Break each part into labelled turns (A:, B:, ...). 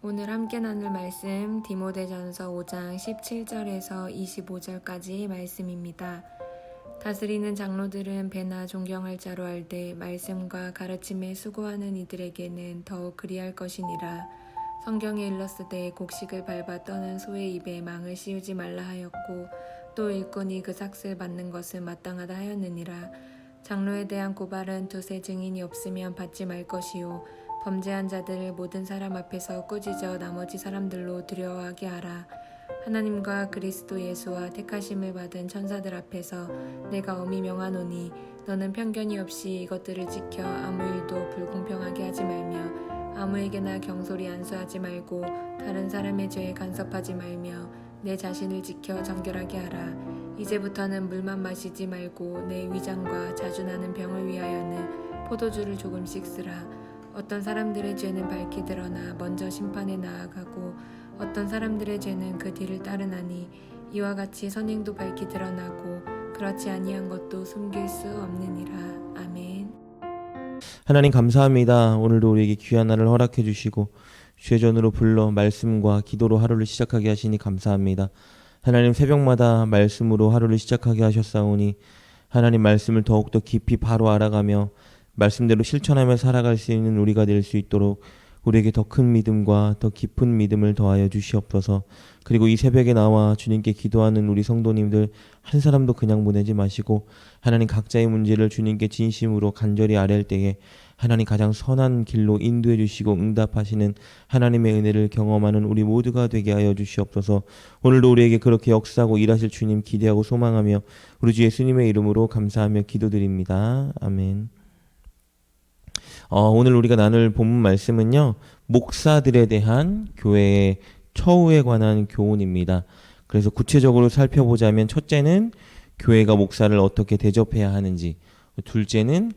A: 오늘 함께 나눌 말씀 디모데전서 5장 17절에서 25절까지 말씀입니다. 다스리는 장로들은 배나 존경할 자로 알되 말씀과 가르침에 수고하는 이들에게는 더욱 그리할 것이니라. 성경에 일렀으되 곡식을 밟아 떠는 소의 입에 망을 씌우지 말라 하였고 또 일꾼이 그 삭슬 받는 것은 마땅하다 하였느니라. 장로에 대한 고발은 두세 증인이 없으면 받지 말 것이요 범죄한 자들을 모든 사람 앞에서 꾸짖어 나머지 사람들로 두려워하게 하라. 하나님과 그리스도 예수와 택하심을 받은 천사들 앞에서 내가 엄히 명하노니 너는 편견이 없이 이것들을 지켜 아무 일도 불공평하게 하지 말며 아무에게나 경솔히 안수하지 말고 다른 사람의 죄에 간섭하지 말며 내 자신을 지켜 정결하게 하라. 이제부터는 물만 마시지 말고 내 위장과 자주 나는 병을 위하여는 포도주를 조금씩 쓰라. 어떤 사람들의 죄는 밝히 드러나 먼저 심판에 나아가고 어떤 사람들의 죄는 그 뒤를 따르나니 이와 같이 선행도 밝히 드러나고 그렇지 아니한 것도 숨길 수 없느니라. 아멘.
B: 하나님 감사합니다. 오늘도 우리에게 귀한 날을 허락해 주시고 주의 전으로 불러 말씀과 기도로 하루를 시작하게 하시니 감사합니다. 하나님 새벽마다 말씀으로 하루를 시작하게 하셨사오니 하나님 말씀을 더욱더 깊이 바로 알아가며 말씀대로 실천하며 살아갈 수 있는 우리가 될 수 있도록 우리에게 더 큰 믿음과 더 깊은 믿음을 더하여 주시옵소서. 그리고 이 새벽에 나와 주님께 기도하는 우리 성도님들 한 사람도 그냥 보내지 마시고 하나님 각자의 문제를 주님께 진심으로 간절히 아뢰을 때에 하나님 가장 선한 길로 인도해 주시고 응답하시는 하나님의 은혜를 경험하는 우리 모두가 되게 하여 주시옵소서. 오늘도 우리에게 그렇게 역사하고 일하실 주님 기대하고 소망하며 우리 주 예수님의 이름으로 감사하며 기도드립니다. 아멘. 오늘 우리가 나눌 본문 말씀은요, 목사들에 대한 교회의 처우에 관한 교훈입니다. 그래서 구체적으로 살펴보자면 첫째는 교회가 목사를 어떻게 대접해야 하는지, 둘째는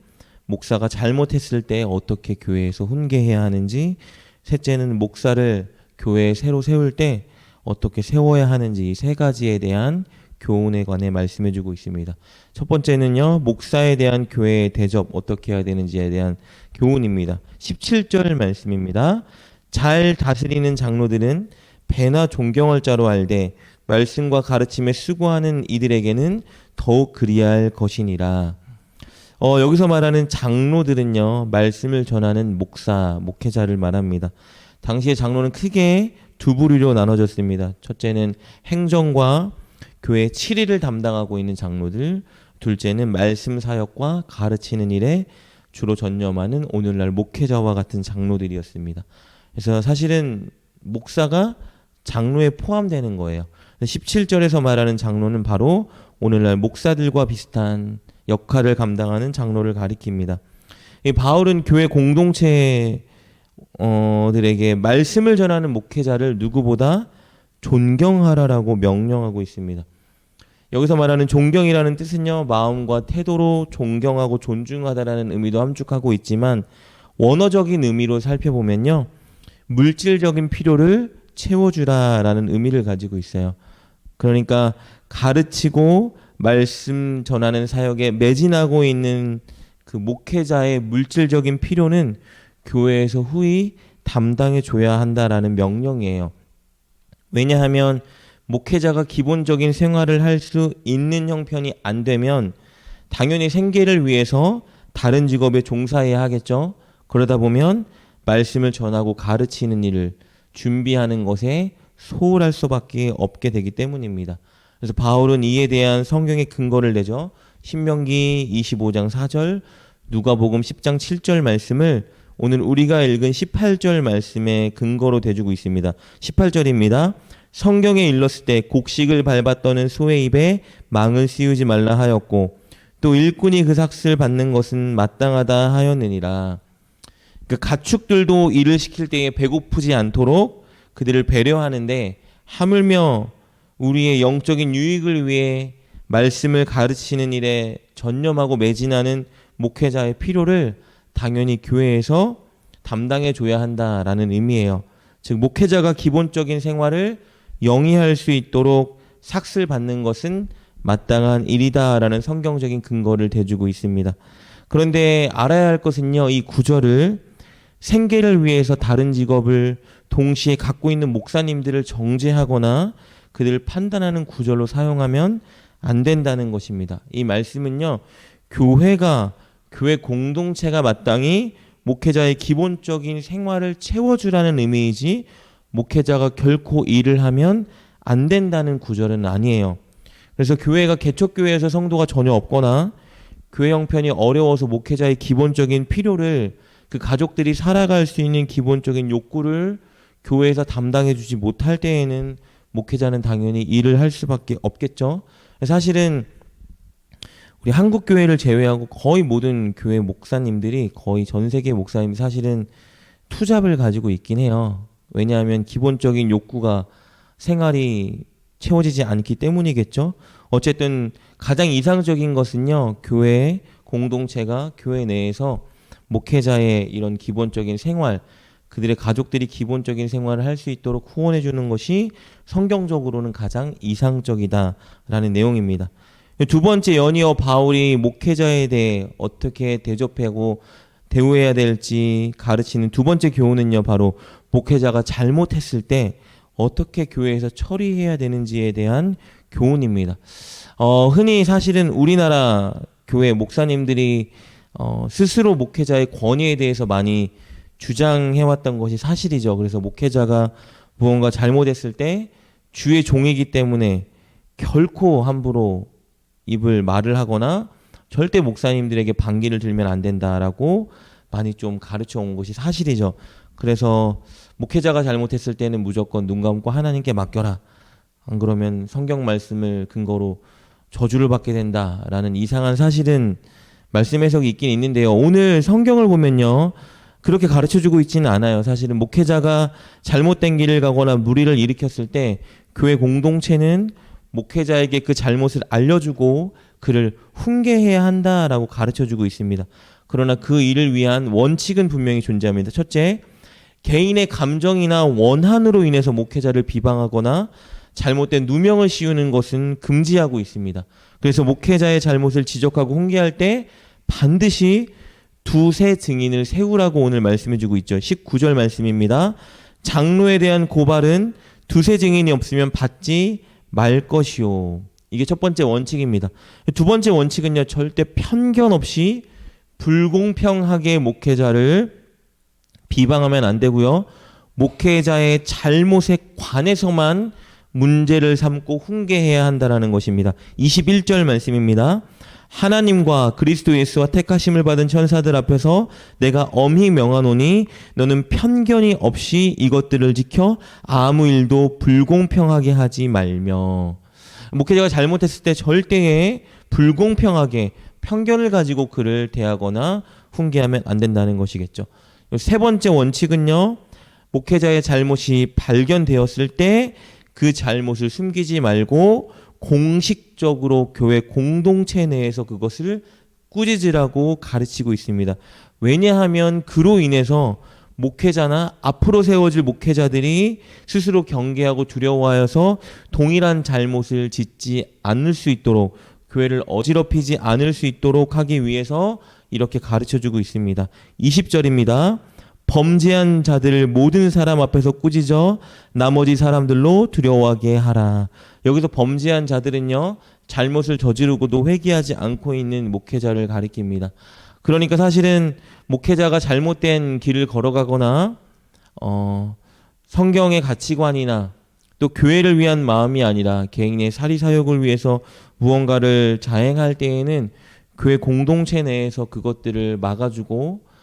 B: 목사가 잘못했을 때 어떻게 교회에서 훈계해야 하는지, 셋째는 목사를 교회에 새로 세울 때 어떻게 세워야 하는지 이 세 가지에 대한 교훈에 관해 말씀해주고 있습니다. 첫 번째는요, 목사에 대한 교회의 대접 어떻게 해야 되는지에 대한 교훈입니다. 17절 말씀입니다. 잘 다스리는 장로들은 배나 존경할 자로 알되 말씀과 가르침에 수고하는 이들에게는 더욱 그리할 것이니라. 여기서 말하는 장로들은요, 말씀을 전하는 목사, 목회자를 말합니다. 당시의 장로는 크게 두 부류로 나눠졌습니다. 첫째는 행정과 교회 치리를 담당하고 있는 장로들, 둘째는 말씀 사역과 가르치는 일에 주로 전념하는 오늘날 목회자와 같은 장로들이었습니다. 그래서 사실은 목사가 장로에 포함되는 거예요. 17절에서 말하는 장로는 바로 오늘날 목사들과 비슷한 역할을 감당하는 장로를 가리킵니다. 바울은 교회 공동체들에게 말씀을 전하는 목회자를 누구보다 존경하라라고 명령하고 있습니다. 여기서 말하는 존경이라는 뜻은요, 마음과 태도로 존경하고 존중하다라는 의미도 함축하고 있지만 원어적인 의미로 살펴보면요, 물질적인 필요를 채워주라라는 의미를 가지고 있어요. 그러니까 가르치고 말씀 전하는 사역에 매진하고 있는 그 목회자의 물질적인 필요는 교회에서 후히 담당해 줘야 한다라는 명령이에요. 왜냐하면 목회자가 기본적인 생활을 할 수 있는 형편이 안 되면 당연히 생계를 위해서 다른 직업에 종사해야 하겠죠. 그러다 보면 말씀을 전하고 가르치는 일을 준비하는 것에 소홀할 수밖에 없게 되기 때문입니다. 그래서 바울은 이에 대한 성경의 근거를 내죠. 신명기 25장 4절, 누가복음 10장 7절 말씀을 오늘 우리가 읽은 18절 말씀의 근거로 대주고 있습니다. 18절입니다. 성경에 일렀을 때 곡식을 밟아 떠는 소의 입에 망을 씌우지 말라 하였고 또 일꾼이 그 삭슬 받는 것은 마땅하다 하였느니라. 그 가축들도 일을 시킬 때에 배고프지 않도록 그들을 배려하는데 하물며 우리의 영적인 유익을 위해 말씀을 가르치는 일에 전념하고 매진하는 목회자의 필요를 당연히 교회에서 담당해 줘야 한다라는 의미예요. 즉 목회자가 기본적인 생활을 영위할 수 있도록 삭슬 받는 것은 마땅한 일이다라는 성경적인 근거를 대주고 있습니다. 그런데 알아야 할 것은요, 이 구절을 생계를 위해서 다른 직업을 동시에 갖고 있는 목사님들을 정죄하거나 그들을 판단하는 구절로 사용하면 안 된다는 것입니다. 이 말씀은요, 교회 공동체가 마땅히 목회자의 기본적인 생활을 채워주라는 의미이지 목회자가 결코 일을 하면 안 된다는 구절은 아니에요. 그래서 교회가 개척교회에서 성도가 전혀 없거나 교회 형편이 어려워서 목회자의 기본적인 필요를 그 가족들이 살아갈 수 있는 기본적인 욕구를 교회에서 담당해 주지 못할 때에는 목회자는 당연히 일을 할 수밖에 없겠죠. 사실은 우리 한국 교회를 제외하고 거의 모든 교회 목사님들이, 거의 전 세계 목사님이 사실은 투잡을 가지고 있긴 해요. 왜냐하면 기본적인 욕구가, 생활이 채워지지 않기 때문이겠죠. 어쨌든 가장 이상적인 것은요, 교회 공동체가 교회 내에서 목회자의 이런 기본적인 생활, 그들의 가족들이 기본적인 생활을 할 수 있도록 후원해 주는 것이 성경적으로는 가장 이상적이다라는 내용입니다. 두 번째, 연이어 바울이 목회자에 대해 어떻게 대접하고 대우해야 될지 가르치는 두 번째 교훈은요, 바로 목회자가 잘못했을 때 어떻게 교회에서 처리해야 되는지에 대한 교훈입니다. 흔히 사실은 우리나라 교회 목사님들이 스스로 목회자의 권위에 대해서 많이 주장해왔던 것이 사실이죠. 그래서 목회자가 무언가 잘못했을 때 주의 종이기 때문에 결코 함부로 말을 하거나 절대 목사님들에게 반기를 들면 안 된다라고 많이 좀 가르쳐 온 것이 사실이죠. 그래서 목회자가 잘못했을 때는 무조건 눈 감고 하나님께 맡겨라. 안 그러면 성경 말씀을 근거로 저주를 받게 된다라는 이상한 사실은 말씀 해석이 있긴 있는데요. 오늘 성경을 보면요, 그렇게 가르쳐주고 있지는 않아요. 사실은 목회자가 잘못된 길을 가거나 무리를 일으켰을 때 교회 공동체는 목회자에게 그 잘못을 알려주고 그를 훈계해야 한다라고 가르쳐주고 있습니다. 그러나 그 일을 위한 원칙은 분명히 존재합니다. 첫째, 개인의 감정이나 원한으로 인해서 목회자를 비방하거나 잘못된 누명을 씌우는 것은 금지하고 있습니다. 그래서 목회자의 잘못을 지적하고 훈계할 때 반드시 두세 증인을 세우라고 오늘 말씀해주고 있죠. 19절 말씀입니다. 장로에 대한 고발은 두세 증인이 없으면 받지 말 것이요. 이게 첫 번째 원칙입니다. 두 번째 원칙은요, 절대 편견 없이 불공평하게 목회자를 비방하면 안 되고요. 목회자의 잘못에 관해서만 문제를 삼고 훈계해야 한다라는 것입니다. 21절 말씀입니다. 하나님과 그리스도 예수와 택하심을 받은 천사들 앞에서 내가 엄히 명하노니 너는 편견이 없이 이것들을 지켜 아무 일도 불공평하게 하지 말며. 목회자가 잘못했을 때 절대에 불공평하게 편견을 가지고 그를 대하거나 훈계하면 안 된다는 것이겠죠. 세 번째 원칙은요, 목회자의 잘못이 발견되었을 때 그 잘못을 숨기지 말고 공식적으로 교회 공동체 내에서 그것을 꾸짖으라고 가르치고 있습니다. 왜냐하면 그로 인해서 목회자나 앞으로 세워질 목회자들이 스스로 경계하고 두려워하여서 동일한 잘못을 짓지 않을 수 있도록, 교회를 어지럽히지 않을 수 있도록 하기 위해서 이렇게 가르쳐주고 있습니다. 20절입니다. 범죄한 자들을 모든 사람 앞에서 꾸짖어 나머지 사람들로 두려워하게 하라. 여기서 범죄한 자들은요, 잘못을 저지르고도 회개하지 않고 있는 목회자를 가리킵니다. 그러니까 사실은 목회자가 잘못된 길을 걸어가거나 성경의 가치관이나 또 교회를 위한 마음이 아니라 개인의 사리사욕을 위해서 무언가를 자행할 때에는 교회 공동체 내에서 그것들을 막아주고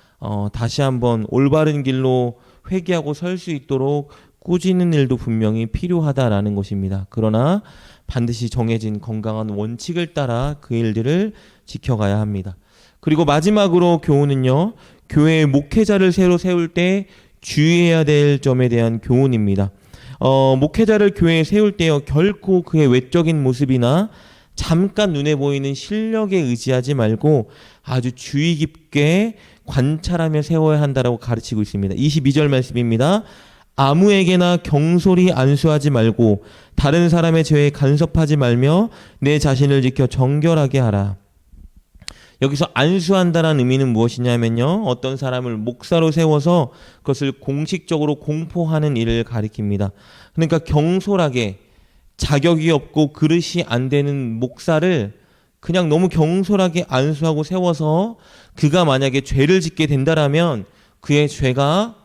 B: 다시 한번 올바른 길로 회개하고 설 수 있도록 꾸짖는 일도 분명히 필요하다라는 것입니다. 그러나 반드시 정해진 건강한 원칙을 따라 그 일들을 지켜가야 합니다. 그리고 마지막으로 교훈은요, 교회의 목회자를 새로 세울 때 주의해야 될 점에 대한 교훈입니다. 목회자를 교회에 세울 때요, 결코 그의 외적인 모습이나 잠깐 눈에 보이는 실력에 의지하지 말고 아주 주의 깊게 관찰하며 세워야 한다라고 가르치고 있습니다. 22절 말씀입니다. 아무에게나 경솔히 안수하지 말고 다른 사람의 죄에 간섭하지 말며 내 자신을 지켜 정결하게 하라. 여기서 안수한다라는 의미는 무엇이냐면요. 어떤 사람을 목사로 세워서 그것을 공식적으로 공포하는 일을 가리킵니다. 그러니까 경솔하게 자격이 없고 그릇이 안 되는 목사를 그냥 너무 경솔하게 안수하고 세워서 그가 만약에 죄를 짓게 된다라면 그의 죄가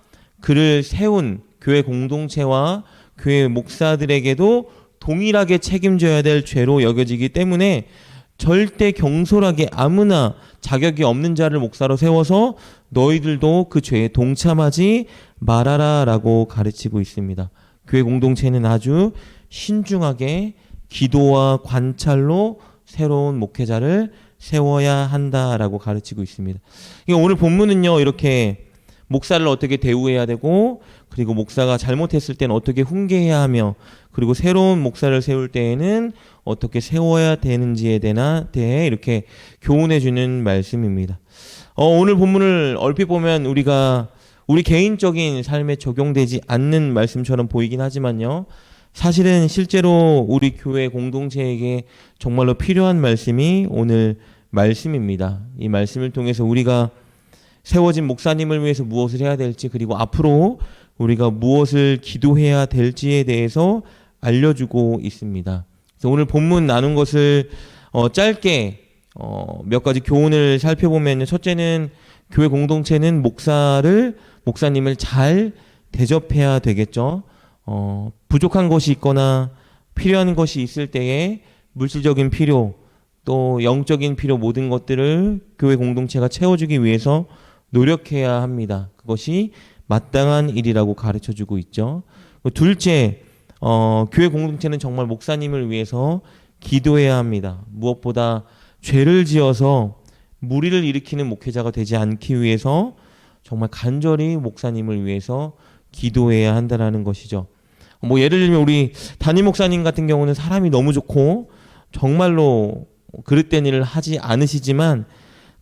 B: 그를 세운 교회 공동체와 교회 목사들에게도 동일하게 책임져야 될 죄로 여겨지기 때문에 절대 경솔하게 아무나 자격이 없는 자를 목사로 세워서 너희들도 그 죄에 동참하지 말아라 라고 가르치고 있습니다. 교회 공동체는 아주 신중하게 기도와 관찰로 새로운 목회자를 세워야 한다라고 가르치고 있습니다. 오늘 본문은요, 이렇게 목사를 어떻게 대우해야 되고, 그리고 목사가 잘못했을 때는 어떻게 훈계해야 하며, 그리고 새로운 목사를 세울 때에는 어떻게 세워야 되는지에 대해 이렇게 교훈해 주는 말씀입니다. 오늘 본문을 얼핏 보면 우리 개인적인 삶에 적용되지 않는 말씀처럼 보이긴 하지만요. 사실은 실제로 우리 교회 공동체에게 정말로 필요한 말씀이 오늘 말씀입니다. 이 말씀을 통해서 우리가 세워진 목사님을 위해서 무엇을 해야 될지, 그리고 앞으로 우리가 무엇을 기도해야 될지에 대해서 알려주고 있습니다. 그래서 오늘 본문 나눈 것을 짧게 몇 가지 교훈을 살펴보면, 첫째는 교회 공동체는 목사님을 잘 대접해야 되겠죠. 부족한 것이 있거나 필요한 것이 있을 때에 물질적인 필요, 또 영적인 필요, 모든 것들을 교회 공동체가 채워주기 위해서 노력해야 합니다. 그것이 마땅한 일이라고 가르쳐주고 있죠. 둘째, 교회 공동체는 정말 목사님을 위해서 기도해야 합니다. 무엇보다 죄를 지어서 무리를 일으키는 목회자가 되지 않기 위해서 정말 간절히 목사님을 위해서 기도해야 한다는 것이죠. 예를 들면 우리 담임 목사님 같은 경우는 사람이 너무 좋고 정말로 그릇된 일을 하지 않으시지만,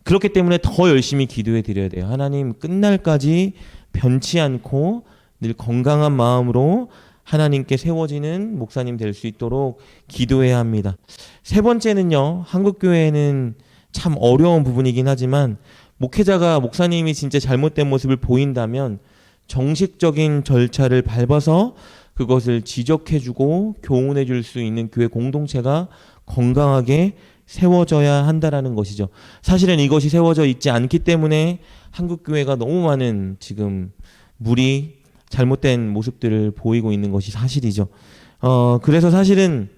B: 그렇기 때문에 더 열심히 기도해 드려야 돼요. 하나님, 끝날까지 변치 않고 늘 건강한 마음으로 하나님께 세워지는 목사님 될 수 있도록 기도해야 합니다. 세 번째는요, 한국교회는 참 어려운 부분이긴 하지만, 목사님이 진짜 잘못된 모습을 보인다면 정식적인 절차를 밟아서 그것을 지적해주고 교훈해줄 수 있는 교회 공동체가 건강하게 세워져야 한다라는 것이죠. 사실은 이것이 세워져 있지 않기 때문에 한국교회가 너무 많은 지금 잘못된 모습들을 보이고 있는 것이 사실이죠. 그래서 사실은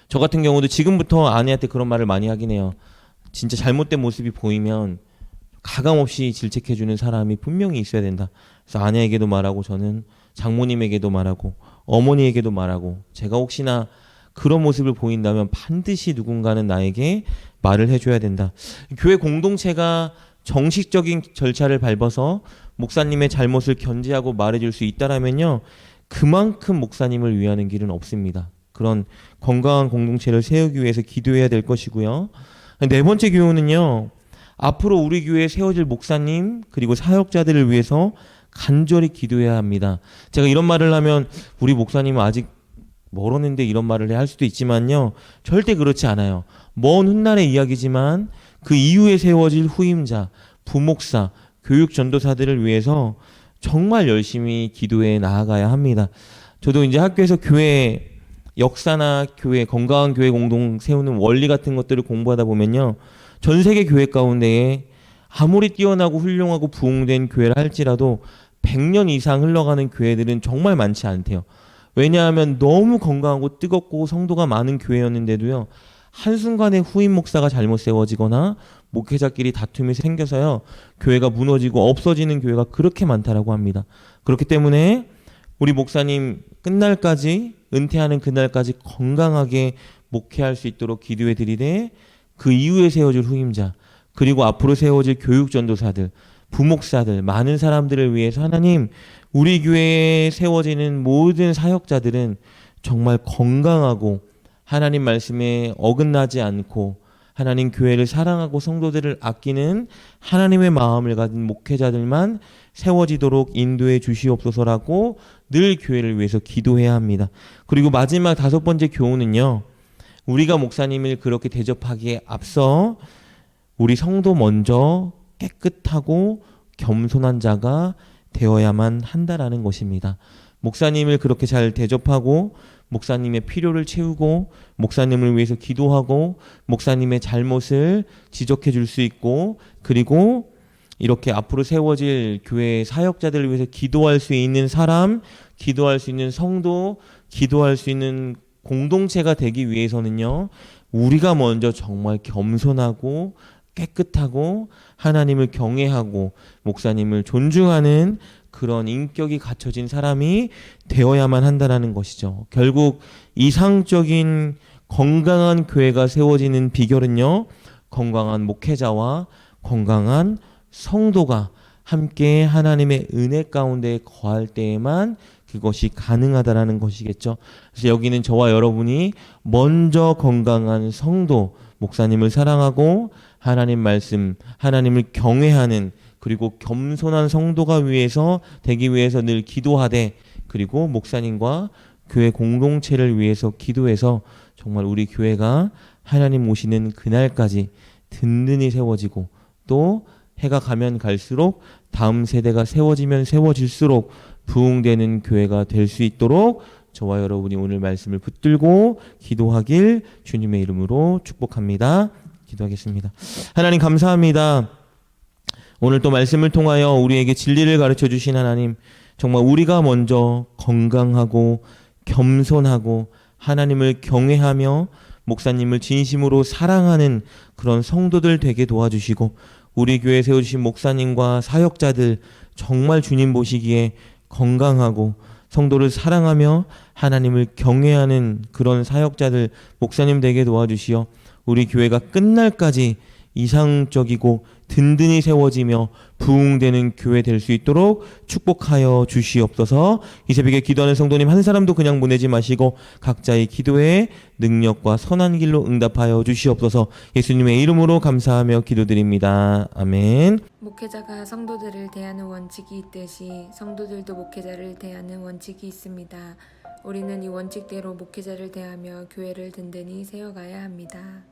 B: 저 같은 경우도 지금부터 아내한테 그런 말을 많이 하긴 해요. 진짜 잘못된 모습이 보이면 가감없이 질책해주는 사람이 분명히 있어야 된다. 그래서 아내에게도 말하고, 저는 장모님에게도 말하고, 어머니에게도 말하고, 제가 혹시나 그런 모습을 보인다면 반드시 누군가는 나에게 말을 해줘야 된다. 교회 공동체가 정식적인 절차를 밟아서 목사님의 잘못을 견지하고 말해줄 수 있다라면요, 그만큼 목사님을 위하는 길은 없습니다. 그런 건강한 공동체를 세우기 위해서 기도해야 될 것이고요. 네 번째 교훈은요, 앞으로 우리 교회에 세워질 목사님 그리고 사역자들을 위해서 간절히 기도해야 합니다. 제가 이런 말을 하면 우리 목사님은 아직 멀었는데 이런 말을 할 수도 있지만요, 절대 그렇지 않아요. 먼 훗날의 이야기지만 그 이후에 세워질 후임자, 부목사, 교육 전도사들을 위해서 정말 열심히 기도해 나아가야 합니다. 저도 이제 학교에서 교회 역사나 건강한 교회 공동 세우는 원리 같은 것들을 공부하다 보면요, 전 세계 교회 가운데에 아무리 뛰어나고 훌륭하고 부흥된 교회를 할지라도 100년 이상 흘러가는 교회들은 정말 많지 않대요. 왜냐하면 너무 건강하고 뜨겁고 성도가 많은 교회였는데도요, 한순간에 후임 목사가 잘못 세워지거나 목회자끼리 다툼이 생겨서요, 교회가 무너지고 없어지는 교회가 그렇게 많다라고 합니다. 그렇기 때문에 우리 목사님 은퇴하는 그날까지 건강하게 목회할 수 있도록 기도해 드리되, 그 이후에 세워질 후임자, 그리고 앞으로 세워질 교육 전도사들, 부목사들, 많은 사람들을 위해서 하나님, 우리 교회에 세워지는 모든 사역자들은 정말 건강하고 하나님 말씀에 어긋나지 않고 하나님 교회를 사랑하고 성도들을 아끼는 하나님의 마음을 가진 목회자들만 세워지도록 인도해 주시옵소서라고 늘 교회를 위해서 기도해야 합니다. 그리고 마지막 다섯 번째 교훈은요, 우리가 목사님을 그렇게 대접하기에 앞서 우리 성도 먼저 깨끗하고 겸손한 자가 되어야만 한다라는 것입니다. 목사님을 그렇게 잘 대접하고 목사님의 필요를 채우고 목사님을 위해서 기도하고 목사님의 잘못을 지적해 줄 수 있고 그리고 이렇게 앞으로 세워질 교회 사역자들을 위해서 기도할 수 있는 사람, 기도할 수 있는 성도, 기도할 수 있는 공동체가 되기 위해서는요, 우리가 먼저 정말 겸손하고 깨끗하고 하나님을 경외하고 목사님을 존중하는 그런 인격이 갖춰진 사람이 되어야만 한다는 것이죠. 결국 이상적인 건강한 교회가 세워지는 비결은요, 건강한 목회자와 건강한 성도가 함께 하나님의 은혜 가운데 거할 때에만 그것이 가능하다라는 것이겠죠. 그래서 여기는 저와 여러분이 먼저 건강한 성도, 목사님을 사랑하고 하나님 말씀, 하나님을 경외하는 그리고 겸손한 성도가 위해서 되기 위해서 늘 기도하되 그리고 목사님과 교회 공동체를 위해서 기도해서 정말 우리 교회가 하나님 오시는 그날까지 든든히 세워지고 또 해가 가면 갈수록 다음 세대가 세워지면 세워질수록 부흥되는 교회가 될 수 있도록 저와 여러분이 오늘 말씀을 붙들고 기도하길 주님의 이름으로 축복합니다. 기도하겠습니다. 하나님 감사합니다. 오늘 또 말씀을 통하여 우리에게 진리를 가르쳐 주신 하나님, 정말 우리가 먼저 건강하고 겸손하고 하나님을 경외하며 목사님을 진심으로 사랑하는 그런 성도들 되게 도와주시고 우리 교회에 세워주신 목사님과 사역자들 정말 주님 보시기에 건강하고 성도를 사랑하며 하나님을 경외하는 그런 사역자들 목사님 되게 도와주시어 우리 교회가 끝날까지 이상적이고 든든히 세워지며 부흥되는 교회 될 수 있도록 축복하여 주시옵소서. 이 새벽에 기도하는 성도님 한 사람도 그냥 보내지 마시고 각자의 기도에 능력과 선한 길로 응답하여 주시옵소서. 예수님의 이름으로 감사하며 기도드립니다. 아멘.
A: 목회자가 성도들을 대하는 원칙이 있듯이 성도들도 목회자를 대하는 원칙이 있습니다. 우리는 이 원칙대로 목회자를 대하며 교회를 든든히 세워가야 합니다.